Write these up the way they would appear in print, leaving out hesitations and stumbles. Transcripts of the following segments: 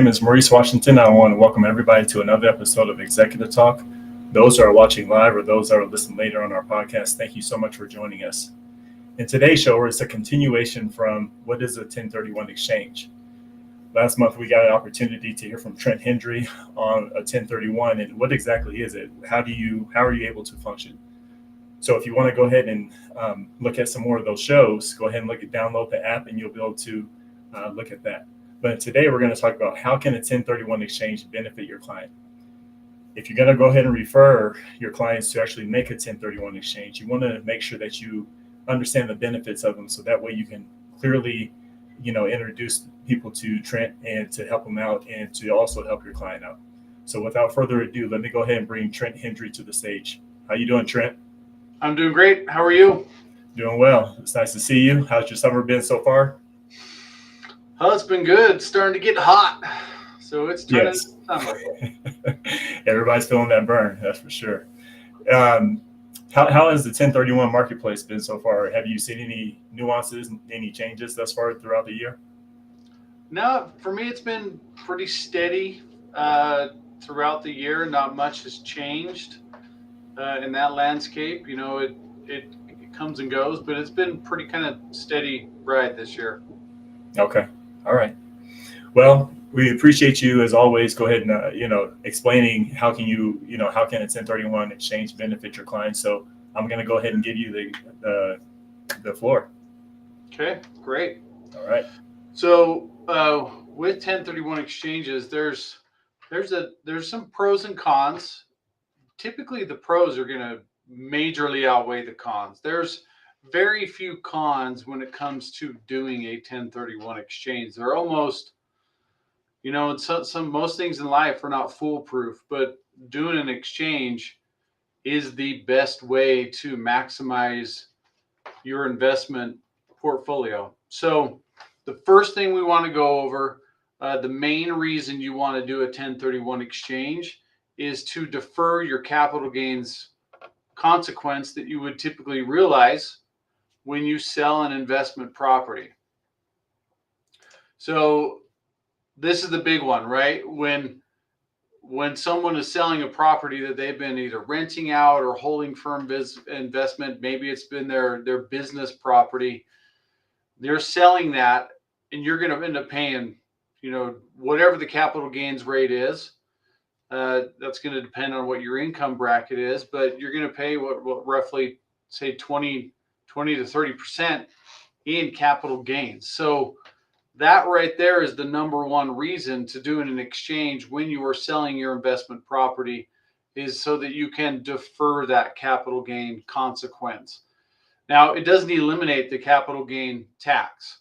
name is Maurice Washington. I want to welcome everybody to another episode of Executive Talk. Those who are watching live or those that are listening later on our podcast, thank you so much for joining us. In today's show, it's a continuation from what is a 1031 exchange. Last month, we got an opportunity to hear from Trent Hendry on a 1031 and what exactly is it? How are you able to function? So if you want to go ahead and look at some more of those shows, go ahead and download the app and you'll be able to look at that. But today we're going to talk about how can a 1031 exchange benefit your client. If you're going to go ahead and refer your clients to actually make a 1031 exchange, you want to make sure that you understand the benefits of them, so that way you can clearly, introduce people to Trent and to help them out and to also help your client out. So without further ado, let me go ahead and bring Trent Hendry to the stage. How you doing, Trent? I'm doing great. How are you? Doing well. It's nice to see you. How's your summer been so far? Oh, it's been good. It's starting to get hot, so it's turning into summer. Everybody's feeling that burn, that's for sure. How has the 1031 marketplace been so far? Have you seen any nuances, any changes thus far throughout the year? No, for me, it's been pretty steady throughout the year. Not much has changed in that landscape. It comes and goes, but it's been pretty kind of steady ride this year. Okay. All right. Well, we appreciate you as always. Go ahead and explaining how can a 1031 exchange benefit your clients. So I'm going to go ahead and give you the floor. Okay, great. All right. So with 1031 exchanges, there's some pros and cons. Typically, the pros are going to majorly outweigh the cons. There's very few cons when it comes to doing a 1031 exchange. They're almost, most things in life are not foolproof, but doing an exchange is the best way to maximize your investment portfolio. So the first thing we want to go over, the main reason you want to do a 1031 exchange is to defer your capital gains consequence that you would typically realize when you sell an investment property. So this is the big one, right? When someone is selling a property that they've been either renting out or holding for investment, maybe it's been their business property, they're selling that, and you're going to end up paying, whatever the capital gains rate is. That's going to depend on what your income bracket is, but you're going to pay what roughly say 20 to 30% in capital gains. So that right there is the number one reason to doing an exchange when you are selling your investment property, is so that you can defer that capital gain consequence. Now, it doesn't eliminate the capital gain tax,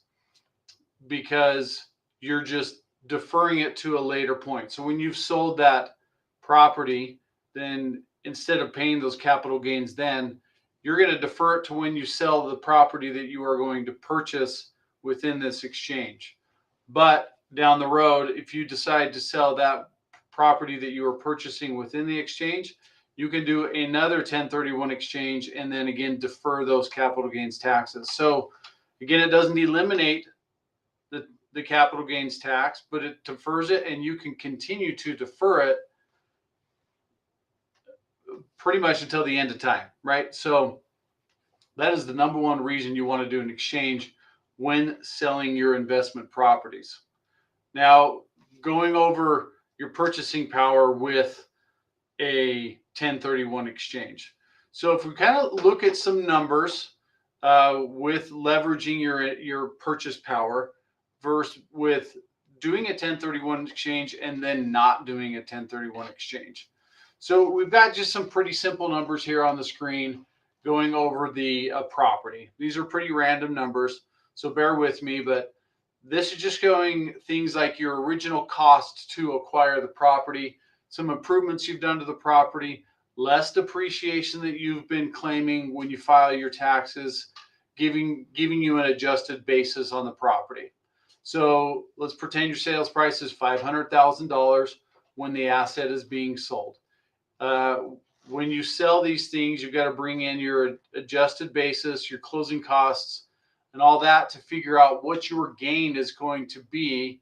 because you're just deferring it to a later point. So when you've sold that property, then instead of paying those capital gains, then you're going to defer it to when you sell the property that you are going to purchase within this exchange. But down the road, if you decide to sell that property that you are purchasing within the exchange, you can do another 1031 exchange and then again defer those capital gains taxes. So again, it doesn't eliminate the capital gains tax, but it defers it, and you can continue to defer it pretty much until the end of time, right? So that is the number one reason you want to do an exchange when selling your investment properties. Now, going over your purchasing power with a 1031 exchange. So if we kind of look at some numbers with leveraging your purchase power versus with doing a 1031 exchange and then not doing a 1031 exchange. So we've got just some pretty simple numbers here on the screen going over the property. These are pretty random numbers, so bear with me, but this is just going things like your original cost to acquire the property, some improvements you've done to the property, less depreciation that you've been claiming when you file your taxes, giving you an adjusted basis on the property. So let's pretend your sales price is $500,000 when the asset is being sold. When you sell these things, you've got to bring in your adjusted basis, your closing costs, and all that to figure out what your gain is going to be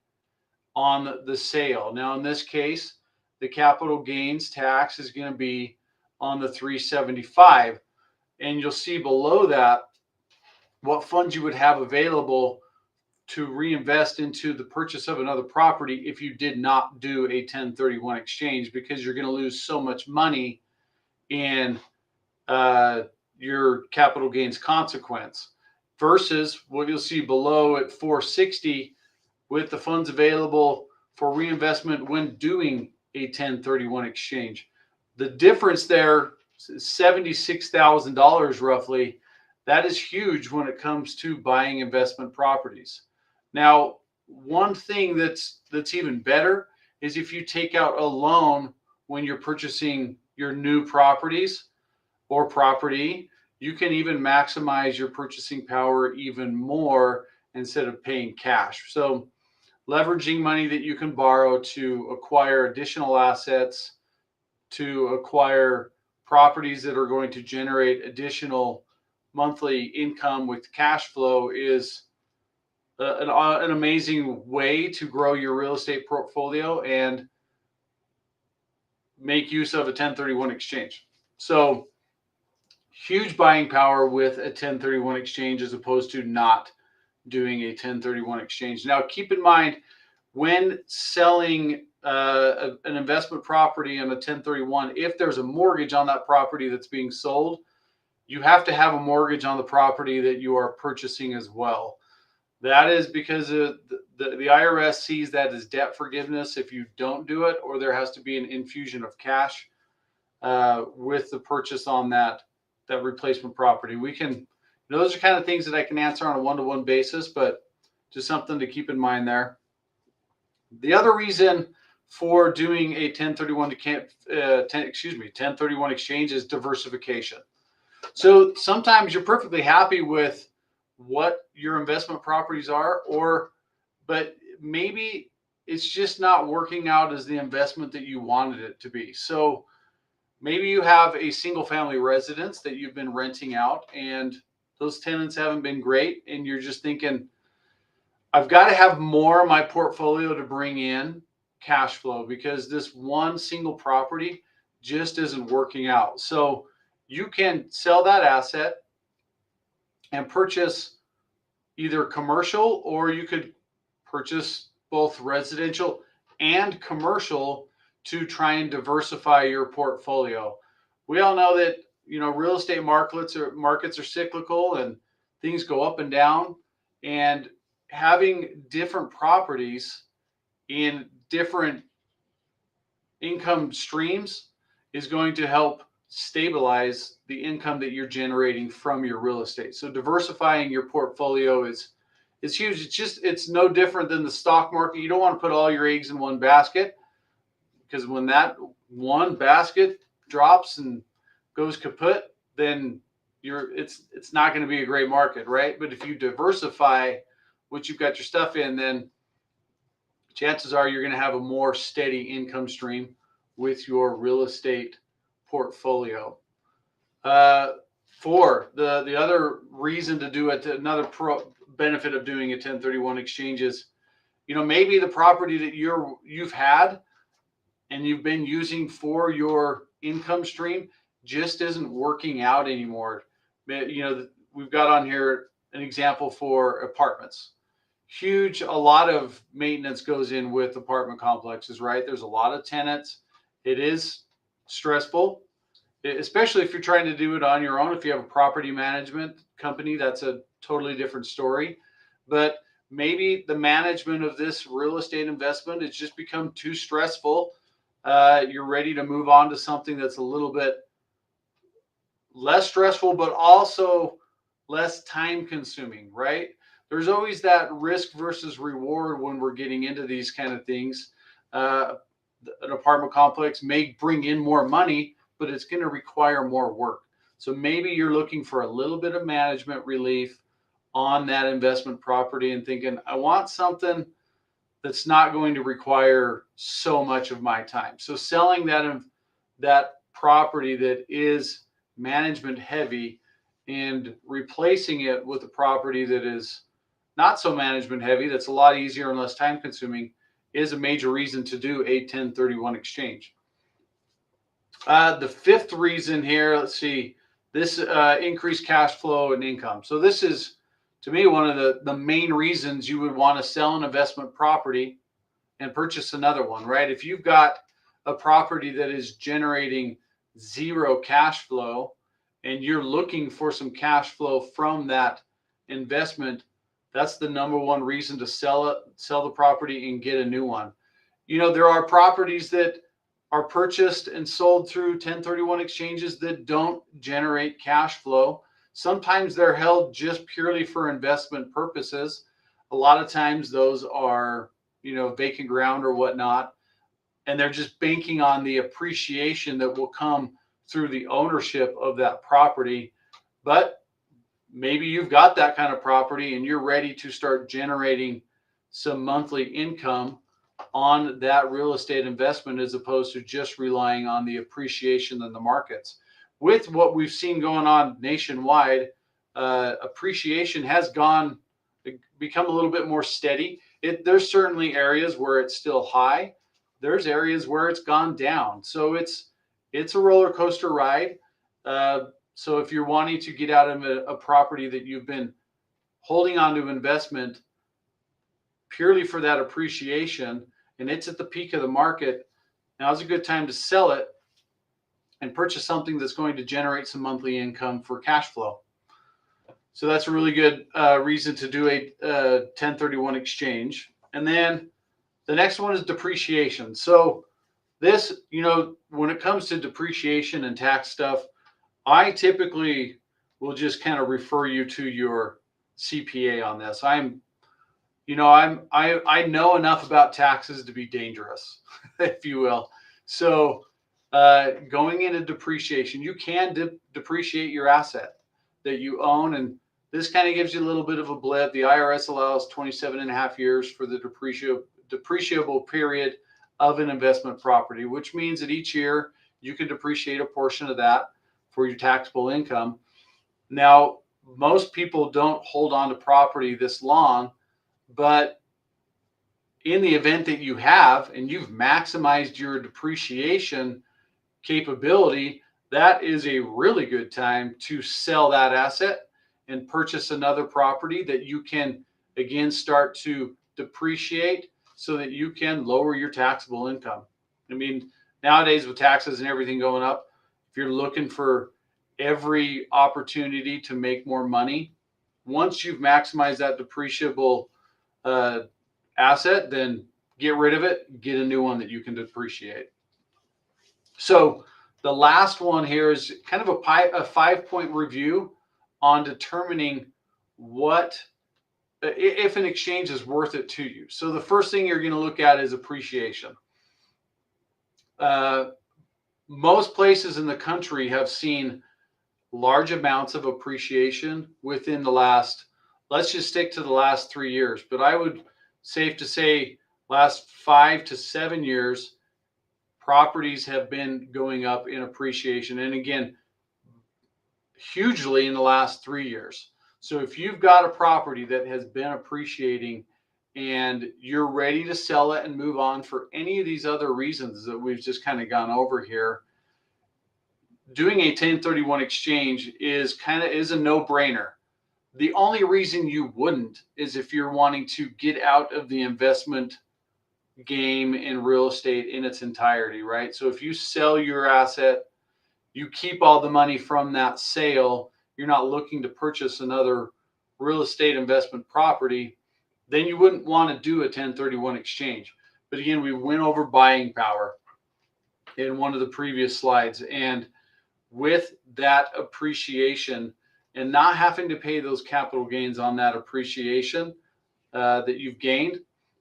on the sale. Now, in this case, the capital gains tax is going to be on the 375, and you'll see below that what funds you would have available to reinvest into the purchase of another property if you did not do a 1031 exchange, because you're going to lose so much money in your capital gains consequence, versus what you'll see below at 460 with the funds available for reinvestment when doing a 1031 exchange. The difference there is $76,000 roughly. That is huge when it comes to buying investment properties. Now, one thing that's even better is if you take out a loan when you're purchasing your new properties or property, you can even maximize your purchasing power even more instead of paying cash. So leveraging money that you can borrow to acquire additional assets, to acquire properties that are going to generate additional monthly income with cash flow is an amazing way to grow your real estate portfolio and make use of a 1031 exchange. So huge buying power with a 1031 exchange as opposed to not doing a 1031 exchange. Now, keep in mind, when selling an investment property on a 1031, if there's a mortgage on that property that's being sold, you have to have a mortgage on the property that you are purchasing as well. That is because the IRS sees that as debt forgiveness if you don't do it, or there has to be an infusion of cash with the purchase on that replacement property. Those are kind of things that I can answer on a one-to-one basis, but just something to keep in mind there. The other reason for doing a 1031 exchange is diversification. So sometimes you're perfectly happy with what your investment properties are, but maybe it's just not working out as the investment that you wanted it to be. So maybe you have a single family residence that you've been renting out and those tenants haven't been great, and you're just thinking, I've got to have more of my portfolio to bring in cash flow because this one single property just isn't working out. So you can sell that asset and purchase either commercial, or you could purchase both residential and commercial to try and diversify your portfolio. We all know that real estate markets are cyclical and things go up and down, and having different properties in different income streams is going to help stabilize the income that you're generating from your real estate. So diversifying your portfolio is huge. It's no different than the stock market. You don't want to put all your eggs in one basket, because when that one basket drops and goes kaput, then it's not going to be a great market, right? But if you diversify what you've got your stuff in, then chances are you're going to have a more steady income stream with your real estate portfolio. For the other reason to do it, another benefit of doing a 1031 exchange is, maybe the property that you've had and you've been using for your income stream just isn't working out anymore. We've got on here an example for apartments. A lot of maintenance goes in with apartment complexes, right? There's a lot of tenants. It is stressful, especially if you're trying to do it on your own. If you have a property management company, that's a totally different story. But maybe the management of this real estate investment has just become too stressful. You're ready to move on to something that's a little bit less stressful, but also less time consuming, right? There's always that risk versus reward when we're getting into these kind of things. An apartment complex may bring in more money, but it's going to require more work. So maybe you're looking for a little bit of management relief on that investment property and thinking, I want something that's not going to require so much of my time. So selling that property that is management heavy and replacing it with a property that is not so management heavy, that's a lot easier and less time consuming, is a major reason to do a 1031 exchange. The fifth reason here, let's see, this increased cash flow and income. So this is, to me, one of the main reasons you would want to sell an investment property and purchase another one, right? If you've got a property that is generating zero cash flow and you're looking for some cash flow from that investment, that's the number one reason to sell the property and get a new one. There are properties that are purchased and sold through 1031 exchanges that don't generate cash flow. Sometimes they're held just purely for investment purposes. A lot of times those are, vacant ground or whatnot, and they're just banking on the appreciation that will come through the ownership of that property. But maybe you've got that kind of property and you're ready to start generating some monthly income on that real estate investment, as opposed to just relying on the appreciation in the markets. With what we've seen going on nationwide, appreciation has become a little bit more steady. There's certainly areas where it's still high. There's areas where it's gone down. So it's a roller coaster ride. So if you're wanting to get out of a property that you've been holding on to investment purely for that appreciation, and it's at the peak of the market, now's a good time to sell it and purchase something that's going to generate some monthly income for cash flow. So that's a really good reason to do a 1031 exchange. And then the next one is depreciation. So this, when it comes to depreciation and tax stuff, I typically will just kind of refer you to your CPA on this. I know enough about taxes to be dangerous, if you will. So going into depreciation, you can depreciate your asset that you own, and this kind of gives you a little bit of a blip. The IRS allows 27 and a half years for the depreciable period of an investment property, which means that each year you can depreciate a portion of that for your taxable income. Now, most people don't hold on to property this long, but in the event that you have and you've maximized your depreciation capability, that is a really good time to sell that asset and purchase another property that you can again start to depreciate so that you can lower your taxable income. I mean, nowadays with taxes and everything going up, if you're looking for every opportunity to make more money, once you've maximized that depreciable asset, then get rid of it, get a new one that you can depreciate. So the last one here is kind of a 5-point review on determining if an exchange is worth it to you. So the first thing you're going to look at is appreciation. Most places in the country have seen large amounts of appreciation within the last, let's just stick to the last 3 years, but I would safe to say last 5 to 7 years, properties have been going up in appreciation. And again, hugely in the last 3 years. So if you've got a property that has been appreciating and you're ready to sell it and move on for any of these other reasons that we've just kind of gone over here, doing a 1031 exchange is a no-brainer. The only reason you wouldn't is if you're wanting to get out of the investment game in real estate in its entirety, right? So if you sell your asset, you keep all the money from that sale, you're not looking to purchase another real estate investment property, then you wouldn't want to do a 1031 exchange. But again, we went over buying power in one of the previous slides. And with that appreciation and not having to pay those capital gains on that appreciation that you've gained,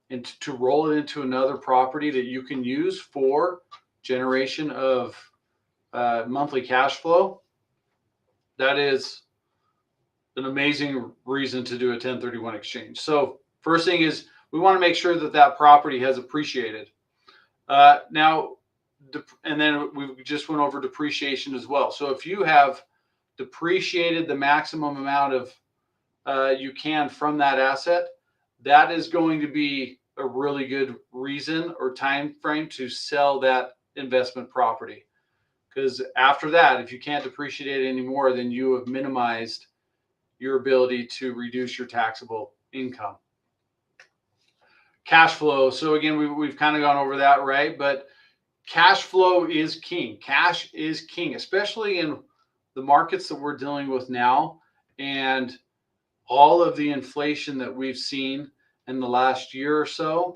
and to roll it into another property that you can use for generation of monthly cash flow, that is an amazing reason to do a 1031 exchange. So first thing is we want to make sure that that property has appreciated. And then we just went over depreciation as well. So if you have depreciated the maximum amount of you can from that asset, that is going to be a really good reason or time frame to sell that investment property. Because after that, if you can't depreciate it anymore, then you have minimized your ability to reduce your taxable income. Cash flow. So again, we've kind of gone over that, right? But cash flow is king. Cash is king, especially in the markets that we're dealing with now, and all of the inflation that we've seen in the last year or so.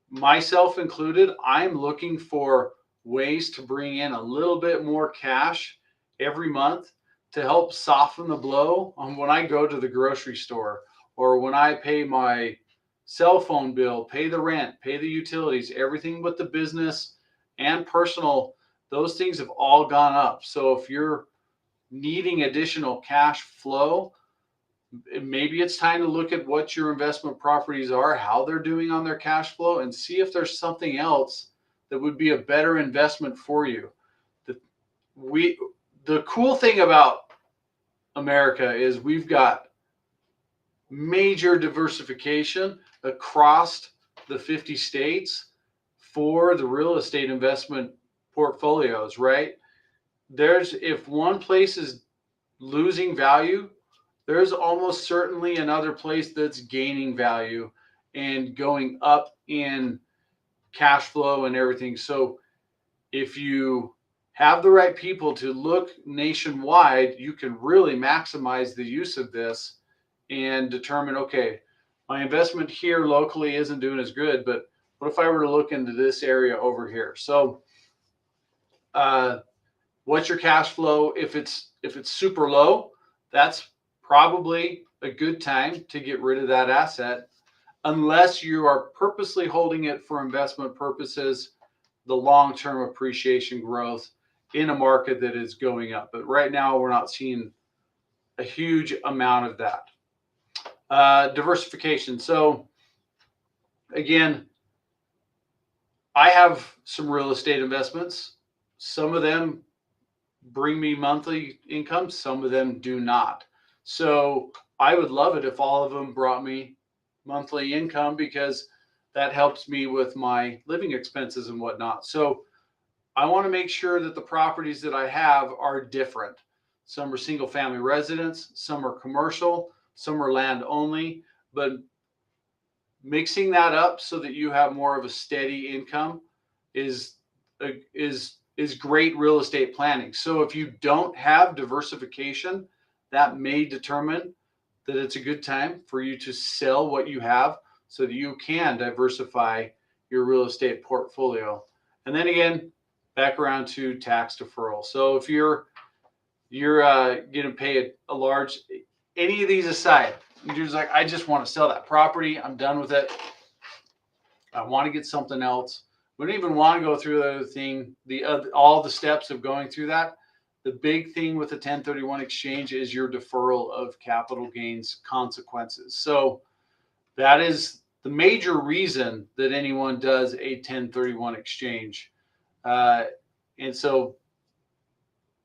Myself included, I'm looking for ways to bring in a little bit more cash every month to help soften the blow on when I go to the grocery store, or when I pay my cell phone bill, pay the rent, pay the utilities, everything with the business and personal. Those things have all gone up. So if you're needing additional cash flow, maybe it's time to look at what your investment properties are, how they're doing on their cash flow, and see if there's something else that would be a better investment for you. The cool thing about America is we've got major diversification across the 50 states for the real estate investment portfolios, right? If one place is losing value, there's almost certainly another place that's gaining value and going up in cash flow and everything. So if you have the right people to look nationwide, you can really maximize the use of this and determine, okay, my investment here locally isn't doing as good, but what if I were to look into this area over here? So what's your cash flow? If it's super low, that's probably a good time to get rid of that asset, unless you are purposely holding it for investment purposes, the long-term appreciation growth in a market that is going up. But right now, we're not seeing a huge amount of that. Diversification. So again, I have some real estate investments. Some of them bring me monthly income, some of them do not. So I would love it if all of them brought me monthly income, because that helps me with my living expenses and whatnot. So I want to make sure that the properties that I have are different. Some are single family residence, some are commercial, some are land only, but mixing that up so that you have more of a steady income is great real estate planning. So if you don't have diversification, that may determine that it's a good time for you to sell what you have so that you can diversify your real estate portfolio. And then again, back around to tax deferral. So if you're going to pay a large, any of these aside, you're just like, I just want to sell that property. I'm done with it. I want to get something else. We don't even want to go through the other thing, all the steps of going through that. The big thing with the 1031 exchange is your deferral of capital gains consequences. So that is the major reason that anyone does a 1031 exchange. And so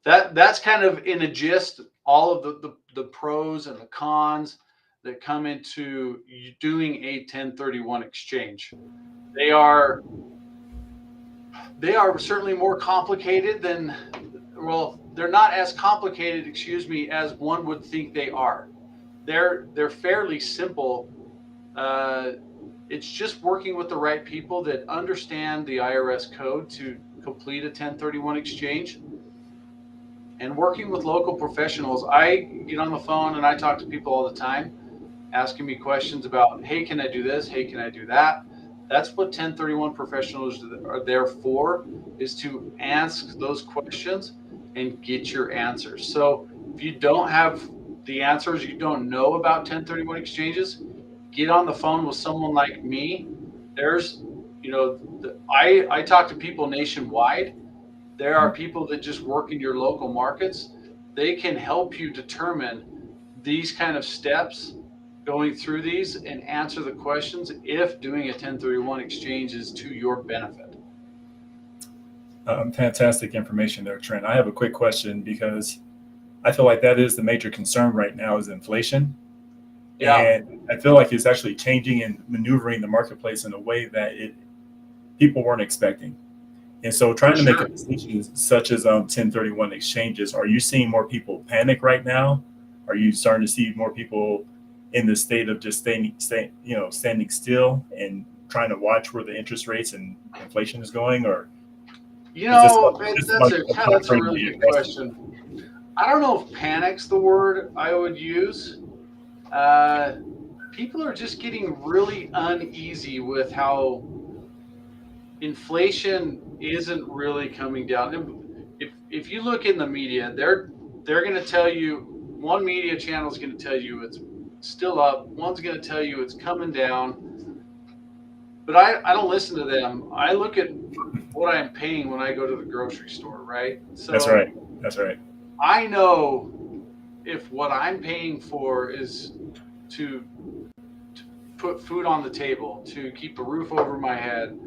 that's kind of in a gist, all of the pros and the cons that come into doing a 1031 exchange. They are certainly more complicated than, well, they're not as complicated, as one would think they are. They're fairly simple. It's just working with the right people that understand the IRS code to complete a 1031 exchange, and working with local professionals. I get on the phone and I talk to people all the time, asking me questions about, hey, can I do this? Hey, can I do that? That's what 1031 professionals are there for, is to ask those questions and get your answers. So if you don't have the answers, you don't know about 1031 exchanges, get on the phone with someone like me. There's, I talk to people nationwide. There are people that just work in your local markets. They can help you determine these kind of steps, going through these, and answer the questions if doing a 1031 exchange is to your benefit. Fantastic information there, Trent. I have a quick question, because I feel like that is the major concern right now, is inflation. Yeah, And I feel like it's actually changing and maneuvering the marketplace in a way that people weren't expecting. And so for trying to make a sure. distinction such as 1031 exchanges, are you seeing more people panic right now? Are you starting to see more people in the state of just standing still and trying to watch where the interest rates and inflation is going? Or is this just That's much a more that's a time to really be good aggressive? question. I don't know if panic's the word I would use. Uh, People are just getting really uneasy with how inflation isn't really coming down. If you look in the media, they're going to tell you, one media channel is going to tell you it's still up, one's going to tell you it's coming down. But I don't listen to them. I look at what I'm paying when I go to the grocery store, right? That's So right. That's right. I know if what I'm paying for is to put food on the table, to keep a roof over my head,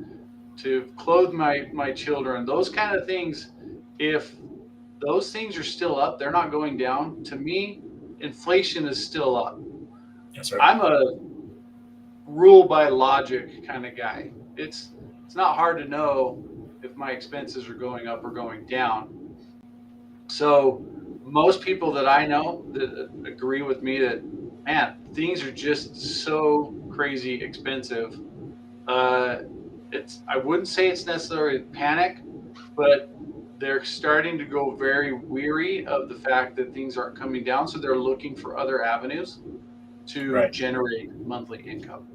to clothe my children, those kind of things, if those things are still up, they're not going down. To me, inflation is still up. That's right. I'm a rule by logic kind of guy. It's not hard to know if my expenses are going up or going down. So most people that I know that agree with me that, man, things are just so crazy expensive. Uh, I wouldn't say it's necessarily panic, but they're starting to go very weary of the fact that things aren't coming down. So they're looking for other avenues to Right. generate monthly income.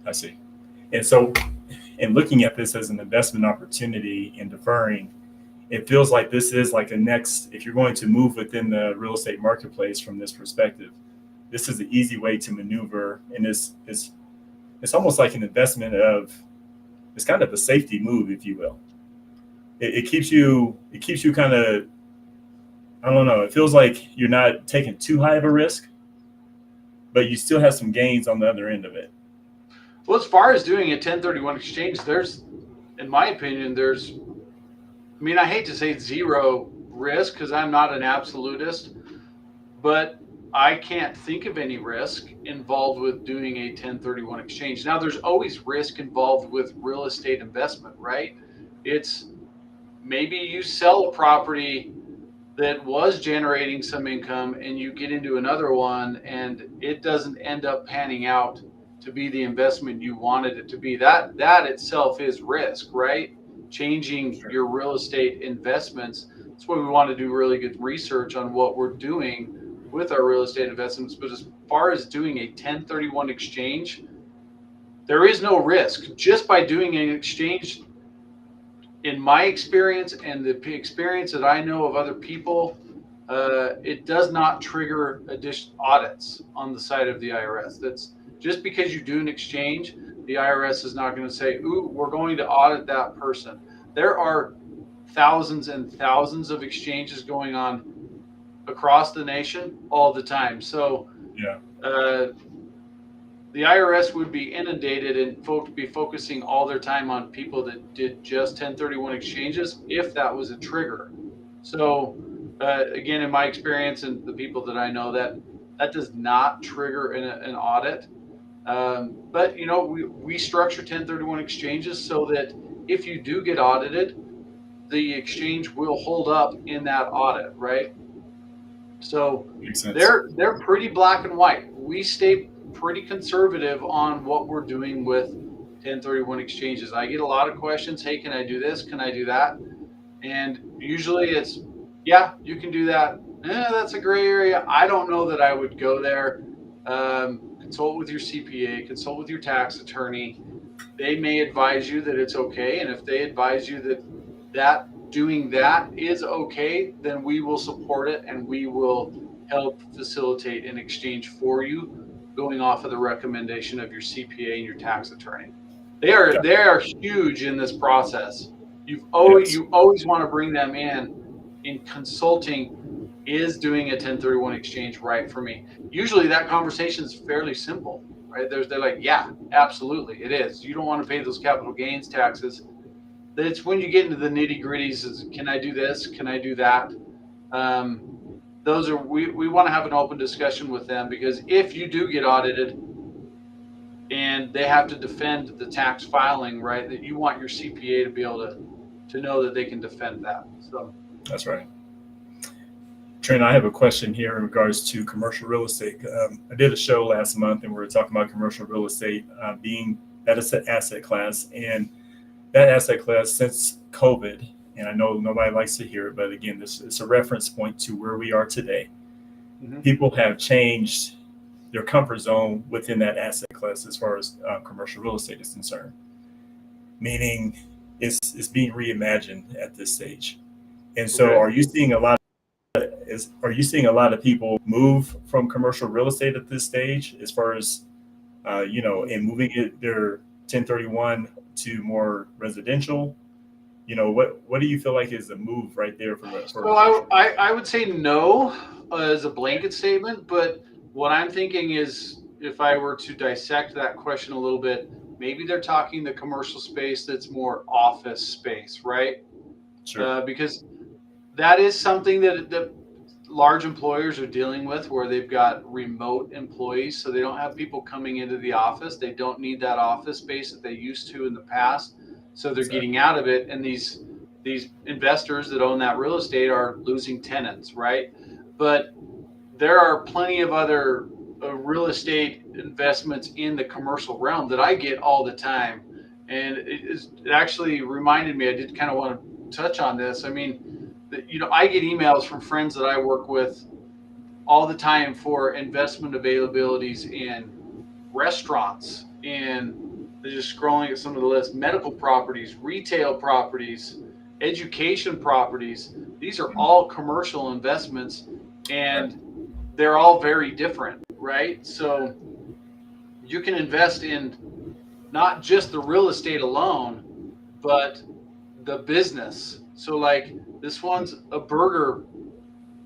I see. And so, in looking at this as an investment opportunity and deferring, it feels like this is like a next, if you're going to move within the real estate marketplace from this perspective, this is the easy way to maneuver. And it's almost like an investment of, it's kind of a safety move, if you will. It keeps you kind of, I don't know, it feels like you're not taking too high of a risk, but you still have some gains on the other end of it. Well, as far as doing a 1031 exchange, in my opinion, I mean, I hate to say zero risk because I'm not an absolutist, but I can't think of any risk involved with doing a 1031 exchange. Now, there's always risk involved with real estate investment, right? It's maybe you sell a property that was generating some income and you get into another one and it doesn't end up panning out to be the investment you wanted it to be. That itself is risk, right? Changing Sure. your real estate investments. That's why we want to do really good research on what we're doing with our real estate investments. But as far as doing a 1031 exchange, there is no risk. Just by doing an exchange, in my experience and the experience that I know of other people, it does not trigger additional audits on the side of the IRS. That's just because you do an exchange, the IRS is not going to say, "Ooh, we're going to audit that person." There are thousands and thousands of exchanges going on across the nation all the time. So Yeah. uh, the IRS would be inundated and be focusing all their time on people that did just 1031 exchanges if that was a trigger. So, again, in my experience and the people that I know, that does not trigger an audit. But we structure 1031 exchanges so that if you do get audited, the exchange will hold up in that audit, right? So Makes sense. they're pretty black and white. We stay pretty conservative on what we're doing with 1031 exchanges. I get a lot of questions. Hey, can I do this? Can I do that? And usually it's, yeah, you can do that. That's a gray area. I don't know that I would go there. Consult with your CPA, consult with your tax attorney. They may advise you that it's okay. And if they advise you that doing that is okay, then we will support it and we will help facilitate an exchange for you going off of the recommendation of your CPA and your tax attorney. Got They are huge in this process. Yes. You always want to bring them in consulting. Is doing a 1031 exchange right for me? Usually that conversation is fairly simple, right? They're like, yeah, absolutely, it is. You don't want to pay those capital gains taxes. It's when you get into the nitty gritties is, can I do this? Can I do that? Um, those are we want to have an open discussion with them, because if you do get audited and they have to defend the tax filing, right, that you want your CPA to be able to know that they can defend that. So That's right. Trent, I have a question here in regards to commercial real estate. I did a show last month and we were talking about commercial real estate being that is an asset class. And that asset class since COVID, and I know nobody likes to hear it, but again, this is a reference point to where we are today. People have changed their comfort zone within that asset class as far as commercial real estate is concerned, meaning it's being reimagined at this stage. And so Okay. are you seeing a lot of people move from commercial real estate at this stage as far as and moving their 1031 to more residential? What do you feel like is the move right there for So commercial? I would say no as a blanket statement, but what I'm thinking is, if I were to dissect that question a little bit, maybe they're talking the commercial space that's more office space, right? Sure. Because that is something that large employers are dealing with, where they've got remote employees, so they don't have people coming into the office. They don't need that office space that they used to in the past, so they're Exactly. getting out of it. And these investors that own that real estate are losing tenants, right? But there are plenty of other real estate investments in the commercial realm that I get all the time, and it actually reminded me. I did kind of want to touch on this. I mean, I get emails from friends that I work with all the time for investment availabilities in restaurants, and they're just scrolling at some of the lists: medical properties, retail properties, education properties. These are all commercial investments, Right. and they're all very different, right? So you can invest in not just the real estate alone, but the business. So, like, this one's a burger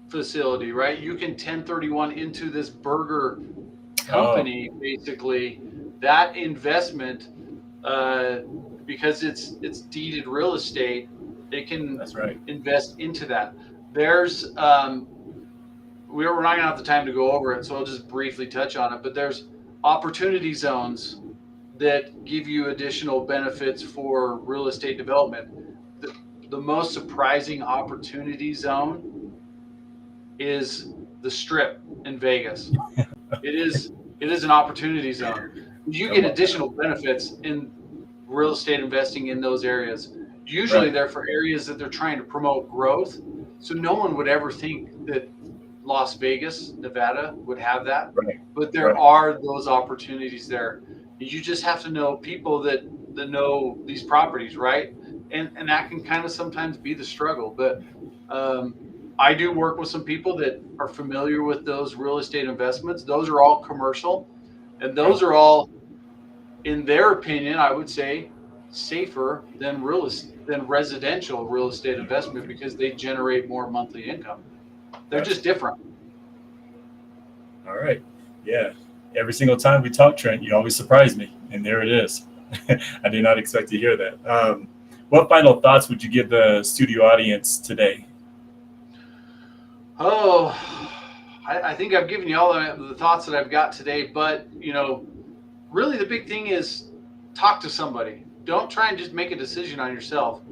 facility, right? You can 1031 into this burger Oh, company, basically. That investment, uh, because it's deeded real estate, they can that's right. invest into that. There's we're not gonna have the time to go over it, so I'll just briefly touch on it. But there's opportunity zones that give you additional benefits for real estate development. The, the most surprising opportunity zone is the Strip in Vegas. It is an opportunity zone. You Oh get my God. additional benefits in real estate investing in those areas. Usually Right. they're for areas that they're trying to promote growth. So no one would ever think that Las Vegas, Nevada would have that. Right. But there Right. are those opportunities there. You just have to know people that know these properties, right? And that can kind of sometimes be the struggle. But um, I do work with some people that are familiar with those real estate investments. Those are all commercial, and Okay. those are all, in their opinion, I would say, safer than residential real estate investment, because they generate more monthly income. They're Gotcha. just different. All right. Yeah. Every single time we talk, Trent, you always surprise me. And there it is. I did not expect to hear that. What final thoughts would you give the studio audience today? Oh, I think I've given you all the thoughts that I've got today, but really the big thing is talk to somebody. Don't try and just make a decision on yourself.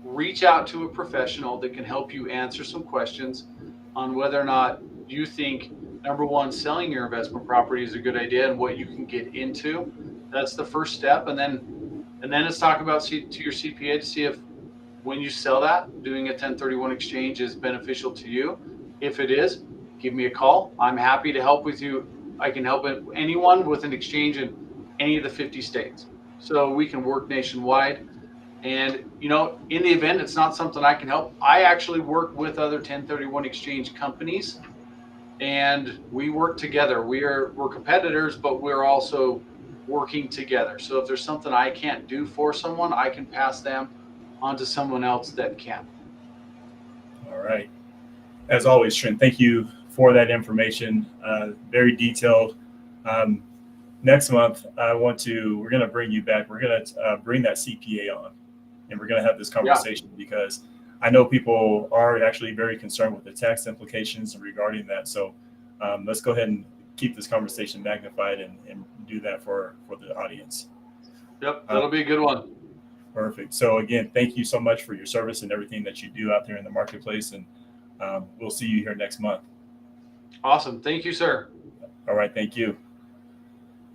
Reach out to a professional that can help you answer some questions on whether or not you think, number one, selling your investment property is a good idea and what you can get into. That's the first step. And then it's talk about to your CPA to see if, when you sell that, doing a 1031 exchange is beneficial to you. If it is, give me a call. I'm happy to help with you. I can help anyone with an exchange in any of the 50 states. So we can work nationwide. And in the event it's not something I can help, I actually work with other 1031 exchange companies, and we work together. We're competitors, but we're also working together. So if there's something I can't do for someone, I can pass them on to someone else that can. All right. As always, Trent, thank you for that information. Very detailed. Um, Next month, we're going to bring you back. We're going to bring that CPA on and we're going to have this Yeah. conversation because I know people are actually very concerned with the tax implications regarding that. So let's go ahead and keep this conversation magnified and do that for the audience. Yep, Uh, that'll be a good one. Perfect. So again, thank you so much for your service and everything that you do out there in the marketplace. And we'll see you here next month. Awesome. Thank you, sir. All right. Thank you.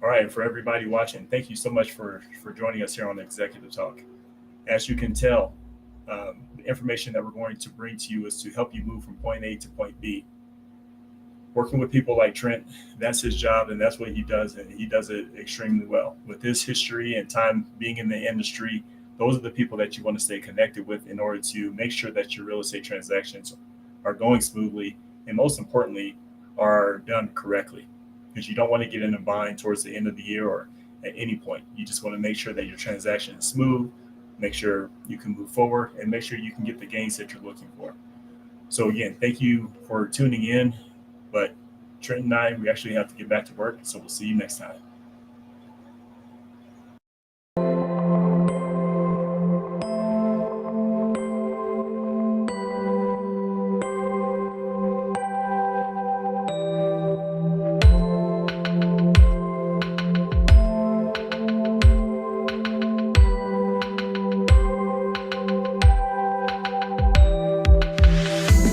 All right. For everybody watching, thank you so much for joining us here on Executive Talk. As you can tell, the information that we're going to bring to you is to help you move from point A to point B. Working with people like Trent, that's his job and that's what he does, and he does it extremely well. With his history and time being in the industry, those are the people that you want to stay connected with in order to make sure that your real estate transactions are going smoothly and, most importantly, are done correctly. Because you don't want to get in a bind towards the end of the year or at any point. You just want to make sure that your transaction is smooth, make sure you can move forward, and make sure you can get the gains that you're looking for. So again, thank you for tuning in. But Trent and I, we actually have to get back to work. So we'll see you next time.